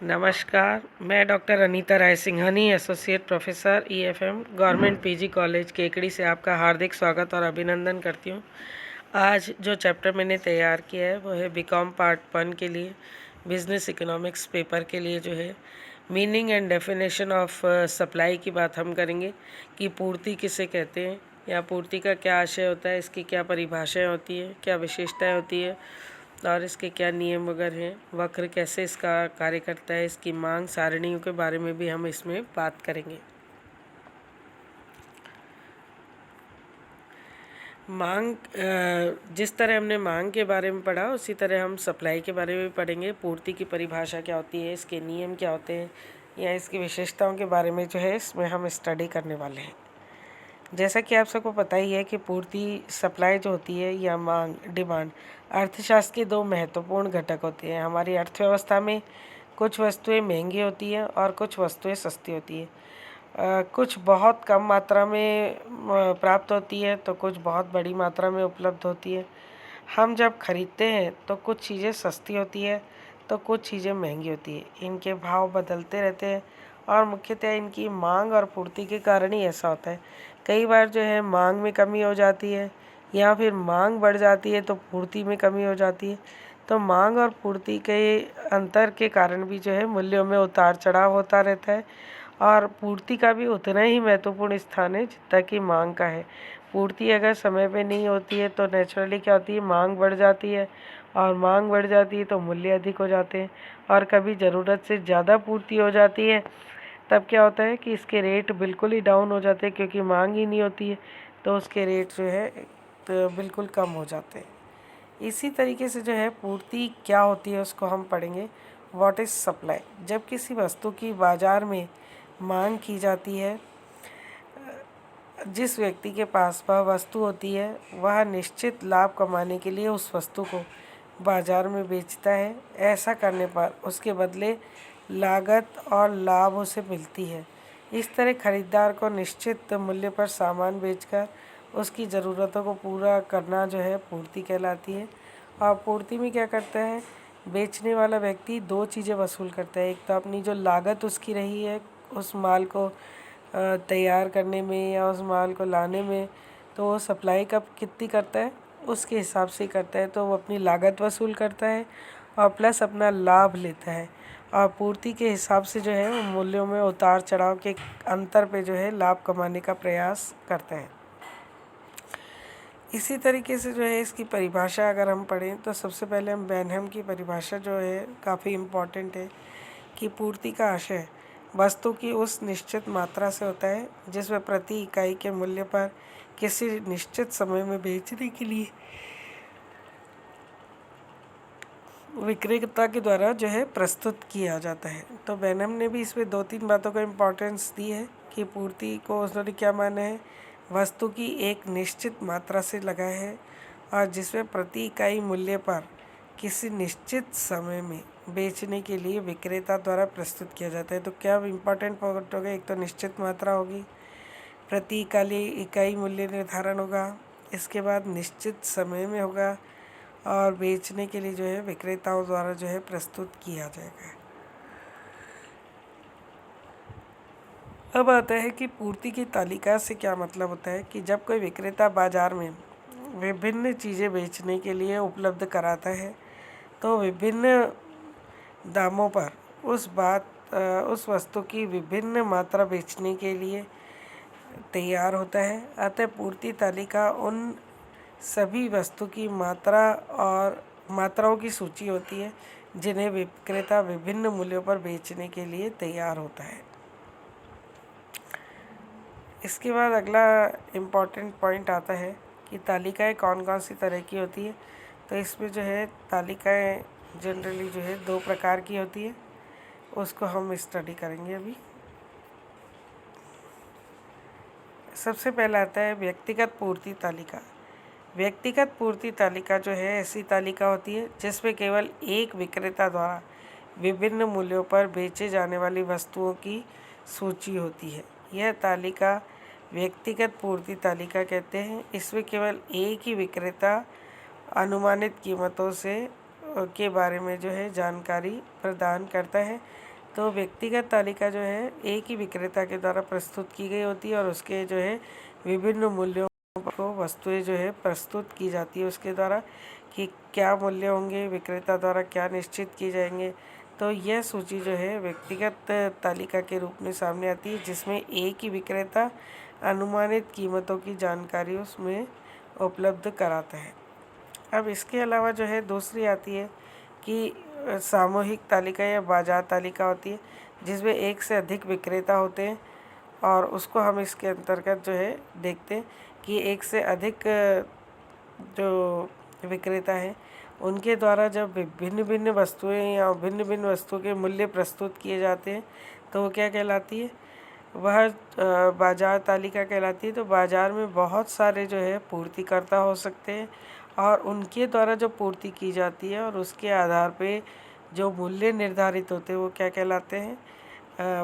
नमस्कार, मैं doctor Anita Rai Singhani, associate professor EFM government PG college Kekri से आपका हार्दिक स्वागत और अभिनंदन करती हूँ। आज जो चैप्टर मैंने तैयार किया है वो है बीकॉम पार्ट 1 के लिए बिजनेस इकोनॉमिक्स पेपर के लिए जो है meaning and definition of supply की बात हम करेंगे कि पूर्ति किसे कहते हैं या पूर्ति का क्या आशय होता है, इसकी क्या परिभाषाएँ होती हैं, क्या विशेषताएँ होती है और इसके क्या नियम वगैरह हैं, वक्र कैसे इसका कार्य करता है, इसकी मांग सारणियों के बारे में भी हम इसमें बात करेंगे। मांग जिस तरह हमने मांग के बारे में पढ़ा उसी तरह हम सप्लाई के बारे में पढ़ेंगे। पूर्ति की परिभाषा क्या होती है, इसके नियम क्या होते हैं या इसकी विशेषताओं के बारे में जो है इसमें हम स्टडी करने वाले हैं। जैसा कि आप सबको पता ही है कि पूर्ति सप्लाई जो होती है या मांग डिमांड अर्थशास्त्र के दो महत्वपूर्ण घटक होते हैं। हमारी अर्थव्यवस्था में कुछ वस्तुएं महंगी होती हैं और कुछ वस्तुएं सस्ती होती हैं। कुछ बहुत कम मात्रा में प्राप्त होती है तो कुछ बहुत बड़ी मात्रा में उपलब्ध होती है। हम जब खरीदते हैं तो कुछ चीज़ें सस्ती होती है तो कुछ चीज़ें महंगी होती है। इनके भाव बदलते रहते हैं और मुख्यतः इनकी मांग और पूर्ति के कारण ही ऐसा होता है। कई बार जो है मांग में कमी हो जाती है या फिर मांग बढ़ जाती है तो पूर्ति में कमी हो जाती है। तो मांग और पूर्ति के अंतर के कारण भी जो है मूल्यों में उतार चढ़ाव होता रहता है और पूर्ति का भी उतना ही महत्वपूर्ण स्थान है जितना कि मांग का है। पूर्ति अगर समय पे नहीं होती है तो नेचुरली क्या होती है, मांग बढ़ जाती है और मांग बढ़ जाती है तो मूल्य अधिक हो जाते हैं और कभी ज़रूरत से ज़्यादा पूर्ति हो जाती है तब क्या होता है कि इसके रेट बिल्कुल ही डाउन हो जाते हैं क्योंकि मांग ही नहीं होती है तो उसके रेट जो है तो बिल्कुल कम हो जाते हैं। इसी तरीके से जो है पूर्ति क्या होती है उसको हम पढ़ेंगे। What is supply. जब किसी वस्तु की बाज़ार में मांग की जाती है, जिस व्यक्ति के पास वह वस्तु होती है वह निश्चित लाभ कमाने के लिए उस वस्तु को बाज़ार में बेचता है। ऐसा करने पर उसके बदले लागत और लाभ उसे मिलती है। इस तरह खरीदार को निश्चित मूल्य पर सामान बेचकर उसकी ज़रूरतों को पूरा करना जो है पूर्ति कहलाती है। और पूर्ति में क्या करता है, बेचने वाला व्यक्ति दो चीज़ें वसूल करता है। एक तो अपनी जो लागत उसकी रही है उस माल को तैयार करने में या उस माल को लाने में, तो वो सप्लाई कब कितनी करता है उसके हिसाब से करता है, तो वो अपनी लागत वसूल करता है और प्लस अपना लाभ लेता है। और पूर्ति के हिसाब से जो है वो मूल्यों में उतार चढ़ाव के अंतर पे जो है लाभ कमाने का प्रयास करता है। इसी तरीके से जो है इसकी परिभाषा अगर हम पढ़ें तो सबसे पहले हम बेनहम की परिभाषा जो है काफ़ी इम्पॉर्टेंट है कि पूर्ति का आशय वस्तु की उस निश्चित मात्रा से होता है जिसमें प्रति इकाई के मूल्य पर किसी निश्चित समय में बेचने के लिए विक्रेता के द्वारा जो है प्रस्तुत किया जाता है। तो बेनहम ने भी इसमें दो तीन बातों को इम्पोर्टेंस दी है कि पूर्ति को उन्होंने क्या माना है, वस्तु की एक निश्चित मात्रा से लगा है और जिसमें प्रति इकाई मूल्य पर किसी निश्चित समय में बेचने के लिए विक्रेता द्वारा प्रस्तुत किया जाता है। तो क्या इम्पोर्टेंट पॉइंट होगा, एक तो निश्चित मात्रा होगी, प्रति इकाई मूल्य निर्धारण होगा, इसके बाद निश्चित समय में होगा और बेचने के लिए जो है विक्रेताओं द्वारा जो है प्रस्तुत किया जाएगा। अब आता है कि पूर्ति की तालिका से क्या मतलब होता है कि जब कोई विक्रेता बाजार में विभिन्न चीज़ें बेचने के लिए उपलब्ध कराता है तो विभिन्न दामों पर उस वस्तु की विभिन्न मात्रा बेचने के लिए तैयार होता है। अतः पूर्ति तालिका उन सभी वस्तु की मात्रा और मात्राओं की सूची होती है जिन्हें विक्रेता विभिन्न मूल्यों पर बेचने के लिए तैयार होता है। इसके बाद अगला इम्पॉर्टेंट पॉइंट आता है कि तालिकाएं कौन कौन सी तरह की होती है। तो इसमें जो है तालिकाएं जनरली जो है दो प्रकार की होती है, उसको हम स्टडी करेंगे अभी। सबसे पहला आता है व्यक्तिगत पूर्ति तालिका। व्यक्तिगत पूर्ति तालिका जो है ऐसी तालिका होती है जिसमें केवल एक विक्रेता द्वारा विभिन्न मूल्यों पर बेचे जाने वाली वस्तुओं की सूची होती है। यह तालिका व्यक्तिगत पूर्ति तालिका कहते हैं। इसमें केवल एक ही विक्रेता अनुमानित कीमतों से के बारे में जो है जानकारी प्रदान करता है। तो व्यक्तिगत तालिका जो है एक ही विक्रेता के द्वारा प्रस्तुत की गई होती है और उसके जो है विभिन्न मूल्यों को वस्तुएं जो है प्रस्तुत की जाती है उसके द्वारा कि क्या मूल्य होंगे, विक्रेता द्वारा क्या निश्चित किए जाएंगे। तो यह सूची जो है व्यक्तिगत तालिका के रूप में सामने आती है, जिसमें एक ही विक्रेता अनुमानित कीमतों की जानकारी उसमें उपलब्ध कराता है। अब इसके अलावा जो है दूसरी आती है कि सामूहिक तालिका या बाजार तालिका होती है, जिसमें एक से अधिक विक्रेता होते हैं और उसको हम इसके अंतर्गत जो है देखते हैं कि एक से अधिक जो विक्रेता हैं उनके द्वारा जब भिन्न भिन्न वस्तुएं या भिन्न भिन्न वस्तुओं के मूल्य प्रस्तुत किए जाते हैं तो वो क्या कहलाती है, वह बाजार तालिका कहलाती है। तो बाजार में बहुत सारे जो है पूर्तिकर्ता हो सकते हैं और उनके द्वारा जो पूर्ति की जाती है और उसके आधार पे जो मूल्य निर्धारित होते हैं वो क्या कहलाते हैं,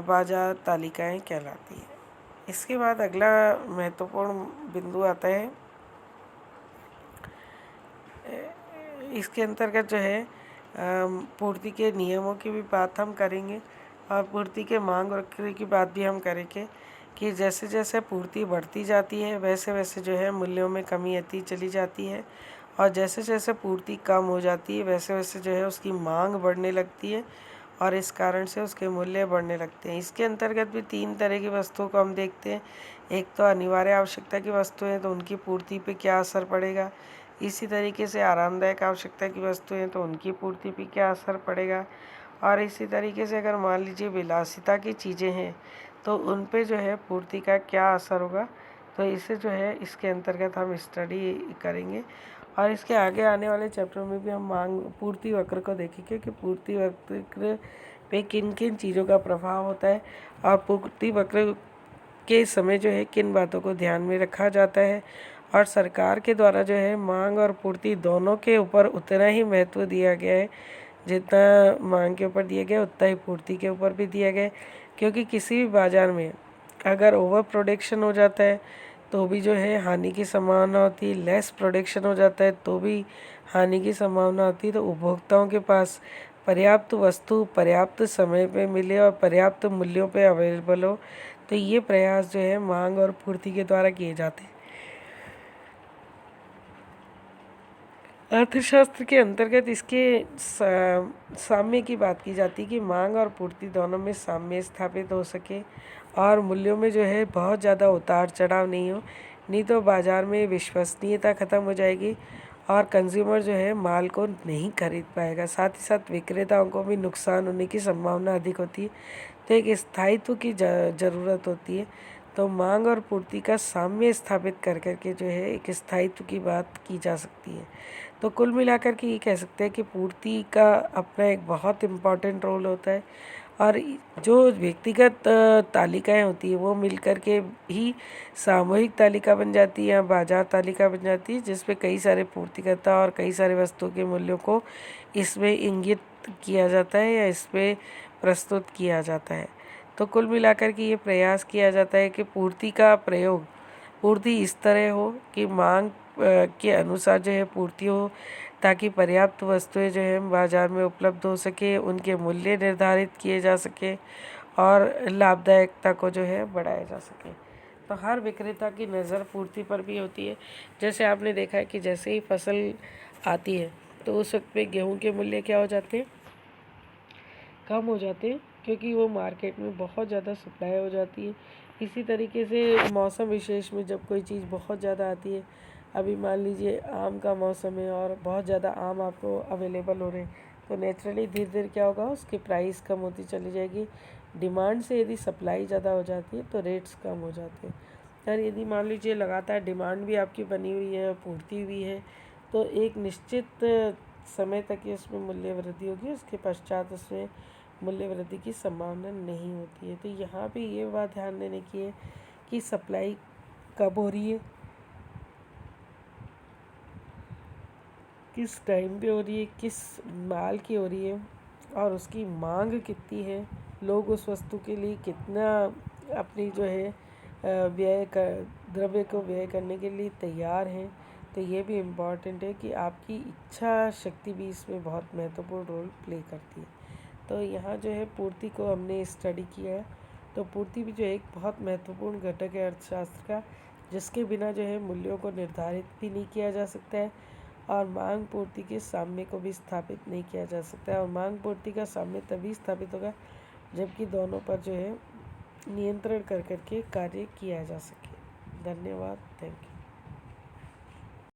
बाजार तालिकाएं कहलाती हैं। इसके बाद अगला महत्वपूर्ण बिंदु आता है, इसके अंतर्गत जो है पूर्ति के नियमों की भी बात हम करेंगे और पूर्ति के मांग और बिक्री की बात भी हम करेंगे कि जैसे जैसे पूर्ति बढ़ती जाती है वैसे वैसे जो है मूल्यों में कमी आती चली जाती है और जैसे जैसे पूर्ति कम हो जाती है वैसे वैसे जो है उसकी मांग बढ़ने लगती है और इस कारण से उसके मूल्य बढ़ने लगते हैं। इसके अंतर्गत भी 3 तरह की वस्तुओं को हम देखते हैं। एक तो अनिवार्य आवश्यकता की वस्तुएं, तो उनकी पूर्ति पे क्या असर पड़ेगा। इसी तरीके से आरामदायक आवश्यकता की वस्तुएं, तो उनकी पूर्ति पे क्या असर पड़ेगा। और इसी तरीके से अगर मान लीजिए विलासिता की चीज़ें हैं तो उन पे जो है पूर्ति का क्या असर होगा। तो इसे जो है इसके अंतर्गत हम स्टडी करेंगे और इसके आगे आने वाले चैप्टर में भी हम मांग पूर्ति वक्र को देखेंगे कि पूर्ति वक्र पे किन किन चीज़ों का प्रभाव होता है और पूर्ति वक्र के समय जो है किन बातों को ध्यान में रखा जाता है और सरकार के द्वारा जो है मांग और पूर्ति दोनों के ऊपर उतना ही महत्व दिया गया है। जितना मांग के ऊपर दिया गया उतना ही पूर्ति के ऊपर भी दिया गया है, क्योंकि किसी भी बाज़ार में अगर ओवर प्रोडक्शन हो जाता है तो भी जो है हानि की संभावना होती है, लेस प्रोडक्शन हो जाता है तो भी हानि की संभावना होती है। तो उपभोक्ताओं के पास पर्याप्त वस्तु पर्याप्त समय पे मिले और पर्याप्त मूल्यों पे अवेलेबल हो, तो ये प्रयास जो है मांग और पूर्ति के द्वारा किए जाते हैं। अर्थशास्त्र के अंतर्गत इसके साम्य की बात की जाती है कि मांग और पूर्ति दोनों में साम्य स्थापित हो सके और मूल्यों में जो है बहुत ज़्यादा उतार चढ़ाव नहीं हो, नहीं तो बाज़ार में विश्वसनीयता ख़त्म हो जाएगी और कंज्यूमर जो है माल को नहीं खरीद पाएगा। साथ ही साथ विक्रेताओं को भी नुकसान होने की संभावना अधिक होती है। तो एक स्थायित्व की ज़रूरत होती है। तो मांग और पूर्ति का साम्य स्थापित कर करके जो है एक स्थायित्व की बात की जा सकती है। तो कुल मिलाकर के ये कह सकते हैं कि पूर्ति का अपना एक बहुत इम्पॉर्टेंट रोल होता है और जो व्यक्तिगत तालिकाएं होती है वो मिलकर के ही सामूहिक तालिका बन जाती है या बाजार तालिका बन जाती है, जिसमें कई सारे पूर्तिकर्ता और कई सारे वस्तुओं के मूल्यों को इसमें इंगित किया जाता है या इसमें प्रस्तुत किया जाता है। तो कुल मिलाकर के ये प्रयास किया जाता है कि पूर्ति का प्रयोग पूर्ति इस तरह हो कि मांग के अनुसार जो है पूर्ति हो, ताकि पर्याप्त वस्तुएं जो है बाज़ार में उपलब्ध हो सके, उनके मूल्य निर्धारित किए जा सके और लाभदायकता को जो है बढ़ाया जा सके। तो हर विक्रेता की नज़र पूर्ति पर भी होती है। जैसे आपने देखा है कि जैसे ही फसल आती है तो उस वक्त पे गेहूं के मूल्य क्या हो जाते हैं, कम हो जाते हैं, क्योंकि वो मार्केट में बहुत ज़्यादा सप्लाई हो जाती है। इसी तरीके से मौसम विशेष में जब कोई चीज़ बहुत ज़्यादा आती है, अभी मान लीजिए आम का मौसम है और बहुत ज़्यादा आम आपको अवेलेबल हो रहे हैं, तो नेचुरली धीरे धीरे क्या होगा, उसकी प्राइस कम होती चली जाएगी। डिमांड से यदि सप्लाई ज़्यादा हो जाती है तो रेट्स कम हो जाते हैं। और यदि मान लीजिए लगातार डिमांड भी आपकी बनी हुई है, पूर्ति भी है, तो एक निश्चित समय तक ही उसमें मूल्य वृद्धि होगी, उसके पश्चात उसमें मूल्य वृद्धि की संभावना नहीं होती है। तो यहाँ पे ये बात ध्यान देने की है कि सप्लाई कब हो रही है, किस टाइम पे हो रही है, किस माल की हो रही है और उसकी मांग कितनी है, लोग उस वस्तु के लिए कितना अपनी जो है द्रव्य को व्यय करने के लिए तैयार हैं। तो ये भी इम्पॉर्टेंट है कि आपकी इच्छा शक्ति भी इसमें बहुत महत्वपूर्ण रोल प्ले करती है। तो यहाँ जो है पूर्ति को हमने स्टडी किया है। तो पूर्ति भी जो है एक बहुत महत्वपूर्ण घटक है अर्थशास्त्र का, जिसके बिना जो है मूल्यों को निर्धारित भी नहीं किया जा सकता है और मांग पूर्ति के साम्य को भी स्थापित नहीं किया जा सकता है। और मांग पूर्ति का साम्य तभी स्थापित होगा जबकि दोनों पर जो है नियंत्रण कर करके कार्य किया जा सके। धन्यवाद। Thank you.